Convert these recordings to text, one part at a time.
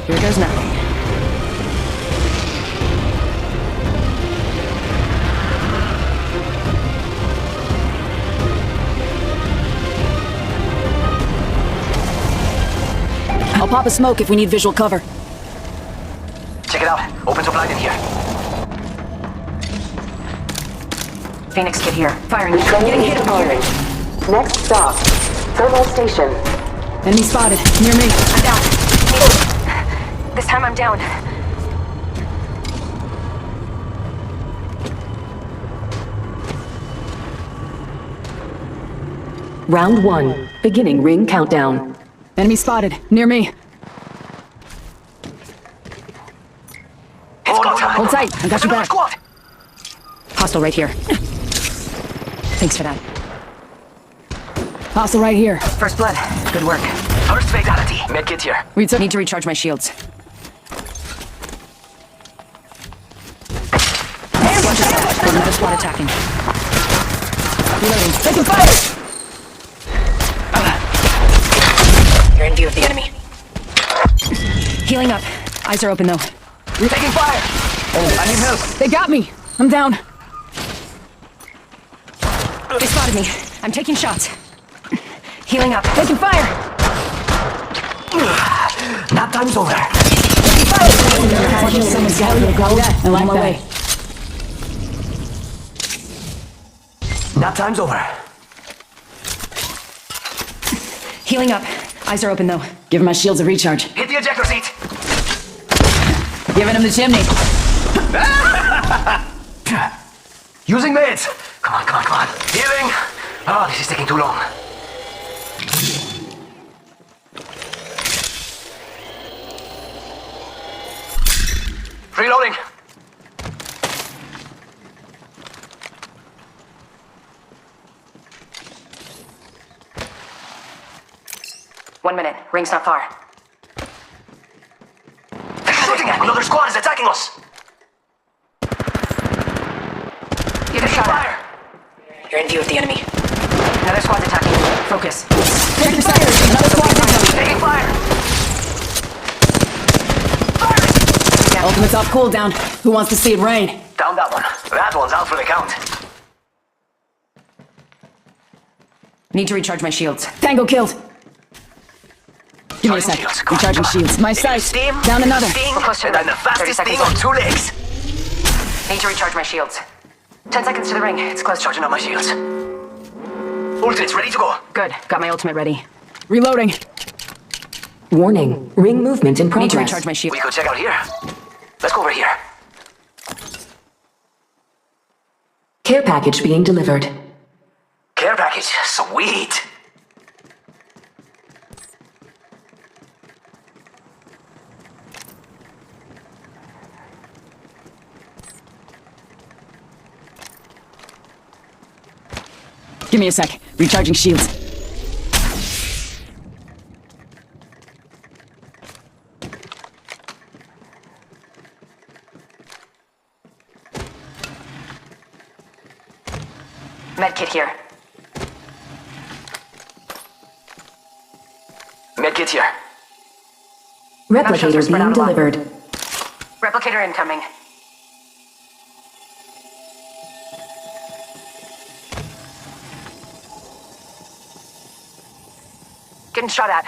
Here goes nothing. I'll pop a smoke if we need visual cover. Check it out. Open to blind in here. Phoenix kit here. Firing. Getting hit firing. Next stop, thermal station. Enemy spotted. Near me. I'm down. This time I'm down. Round 1. Beginning ring countdown. Enemy spotted. Near me. It's go time. Hold tight. I got your back. Squad. Hostile right here. Thanks for that. Hostile right here. First blood. Good work. First fatality. Medkit here. We need to recharge my shields. Watch yourself. Got another squad attacking. Reloading. Taking fire! You're in view of the enemy. Healing up. Eyes are open though. Taking fire. Oh, I need help. They got me. I'm down. They spotted me. I'm taking shots. Healing up. Taking fire. Nap time's over. Someone's got me. I like that. Way. Nap time's over. Healing up. Eyes are open though. Giving my shields a recharge. Hit the ejector seat. Giving him the chimney. Using meds. Come on, come on, come on. Healing. Oh, this is taking too long. Reloading. One minute. Ring's not far. They're shooting at me. Another squad is attacking us. Get a shot at. You're in view of the enemy. Another squad's attacking. Focus. Taking fire. Another squad down. Taking fire. Ultimate's off cooldown. Who wants to see it rain? Down that one. That one's out for the count. Need to recharge my shields. Tango killed. Give me a sec. Shields. Come on, Recharging come on. shields. My sight. Steam. Down another. Sting. We're close to And the I'm the ring. 30 fastest thing seconds on 2 legs. Need to recharge my shields. 10 seconds to the ring. It's close. Charging up my shields. Ultimate's ready to go. Good. Got my ultimate ready. Reloading. Warning, ring movement in Need to progress. recharge my shield. We could check out here. Let's go over here. Care package being delivered. Care package. Sweet. Give me a sec. Recharging shields. Medkit here. Medkit here. Replicator spread being out a lot. delivered. Replicator incoming. Getting shot at.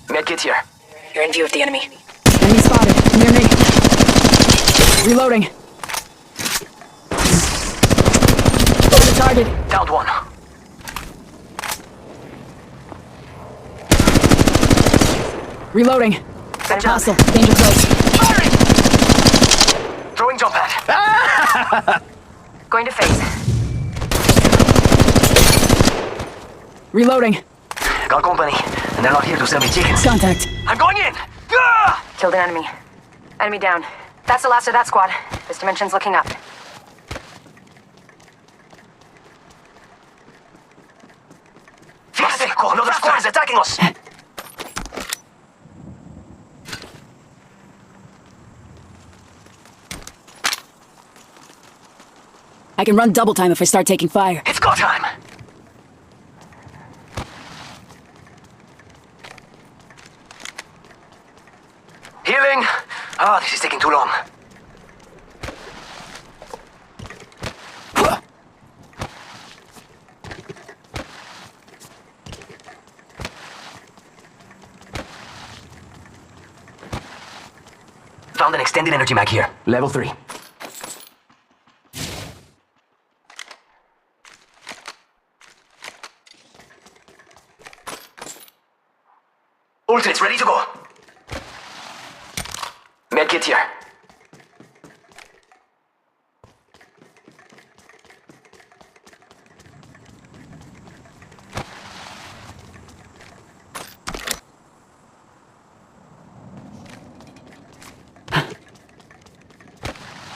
Medkit here. You're in view of the enemy. Enemy spotted. Near me. Reloading. Got the target. Downed one. Reloading. Good job. Hostile. Danger close. Firing! Throwing jump pad. Going to phase. Reloading. Got company, and they're not here to sell me chickens. Contact. I'm going in! Ah! Killed an enemy. Enemy down. That's the last of that squad. This dimension's looking up. Fíjate, another squad is attacking us! I can run double time if I start taking fire. It's go time! Healing! Ah, this is taking too long. Found an extended energy mag here. Level 3. Ultimate's ready to go. Medkit here.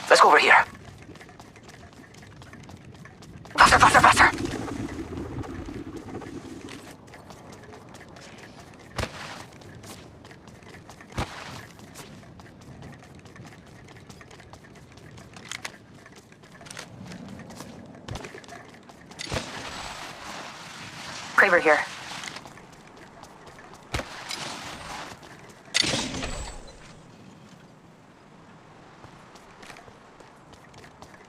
Let's go over here. Faster, faster, faster! Kraber here.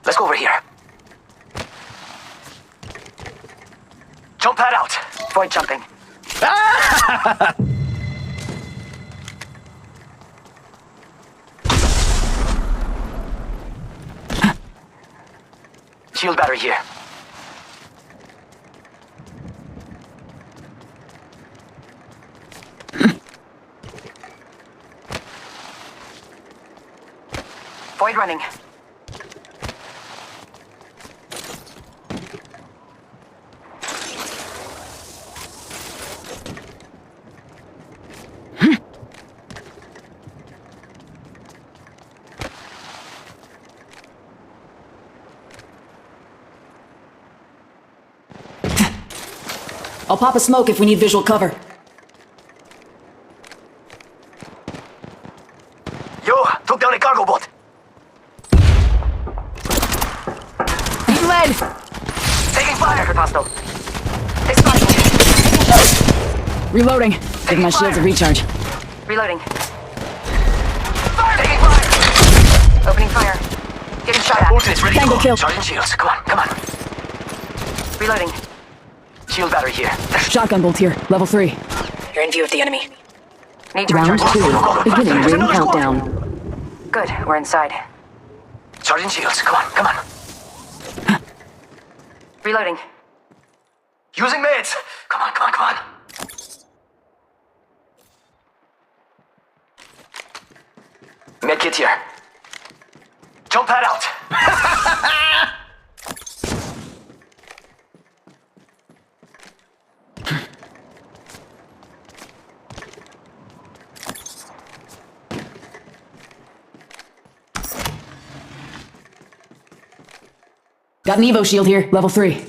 Let's go over here. Jump pad out. Void jumping. Shield battery here. Void running. I'll pop a smoke if we need visual cover. Yo, took down a cargo boat. Need lead! Taking fire. Hostile. They spotted me. Reloading. Give my shields a recharge. Reloading. Fire. Taking fire. Opening fire. Getting shot at. Ultimate's ready to Tango go. kill. Charging shields. Come on, come on. Reloading. Shield battery here. Shotgun bolt here. Level 3. You're in view of the enemy. Need to Round recharge. 2. Beginning There's ring another squad. countdown. Good, we're inside. Charging shields. Come on, come on. Reloading. Using meds. Come on, come on, come on. Medkit here. Jump pad out. Got an Evo shield here. Level 3.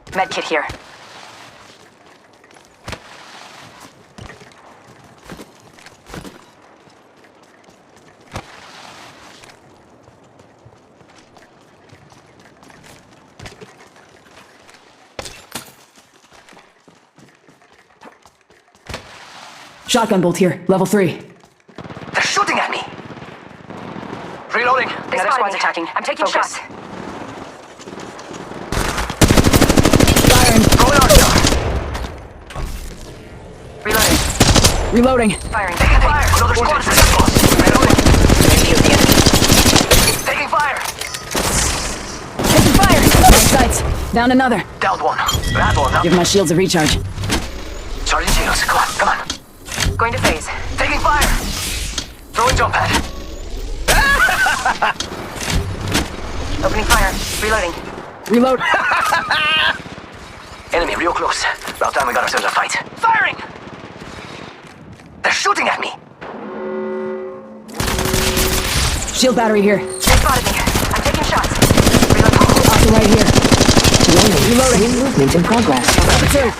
Medkit here. Shotgun bolt here. Level 3. They're shooting at me. Reloading. The other squad's attacking. I'm taking shots. Firing. Going on, sir. Reloading. Reloading. Firing. Taking fire. Another squad is attacking us. Reloading. In view of the enemy. Taking fire. Taking fire. Nice sights. Down another. Downed one. That one. Give my shields a recharge. Charging shields. Come on, come on. Going to phase. Taking fire. Throwing jump pad. Opening fire. Reloading. Reload. Enemy real close. About time we got ourselves a fight. Firing! They're shooting at me. Shield battery here. They spotted me. I'm taking shots. Reloading. Hostile right here. Reloading. Movement in progress. Level 2.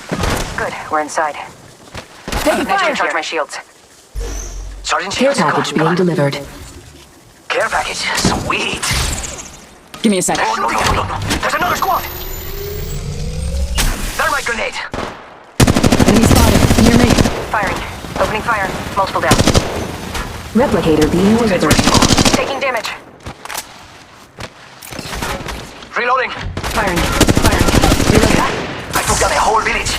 Good, we're inside. Taking Need to fire. recharge my shields. Charging Care shields. Come on, package come being on. delivered. Care package. Sweet. Give me a sec. Oh, no. There's another squad. Thermite grenade. Enemy spotted. Near me. Firing. Opening fire. Multiple down. Replicator being delivered. Taking damage. Reloading. Firing. Reloading. I took down a whole village.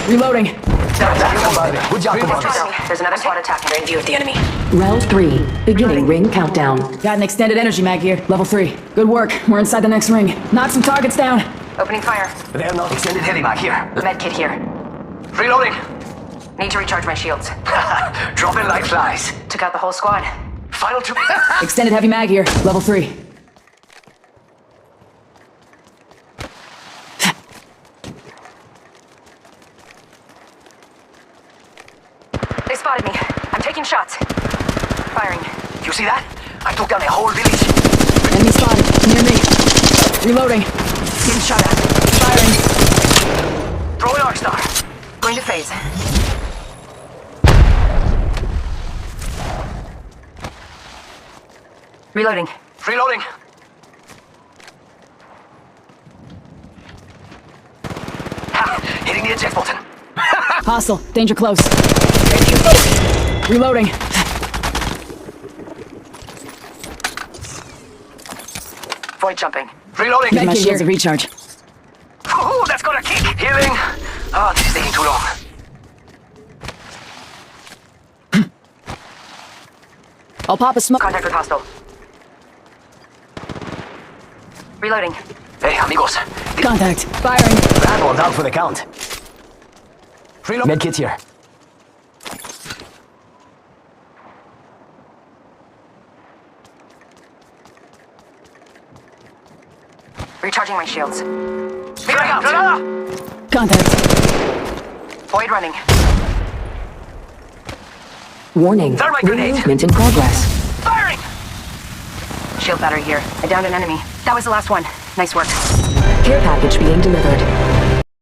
Reloading. Good job, Commander. There's another squad attacking. We're in view of the enemy. Round 3. Beginning ring countdown. Got an extended energy mag here. Level 3. Good work. We're inside the next ring. Knock some targets down. Opening fire. They're not extended heavy mag here. Medkit here. Reloading. Need to recharge my shields. Dropping like flies. Took out the whole squad. Final two. Extended heavy mag here. Level 3. They spotted me. I'm taking shots. Firing. You see that? I took down a whole village. Enemy spotted. Near me. Reloading. Getting shot at. Firing. Throw an arc star. Going to phase. Reloading. Reloading. Ha! Hitting the eject button. Hostile. Danger close. Reloading. Void jumping. Reloading. Give my Med shields a recharge. Oh, that's gonna kick. Healing. Oh, this is taking too long. I'll pop a smoke. Contact with hostile. Reloading. Hey, amigos. Contact. Firing. That one's out for the count. Reload. Medkit here. Recharging my shields. Granada! Contact. Void running. Warning. Thermite Ring grenade. movement in progress. Firing! Shield battery here. I downed an enemy. That was the last one. Nice work. Care package being delivered.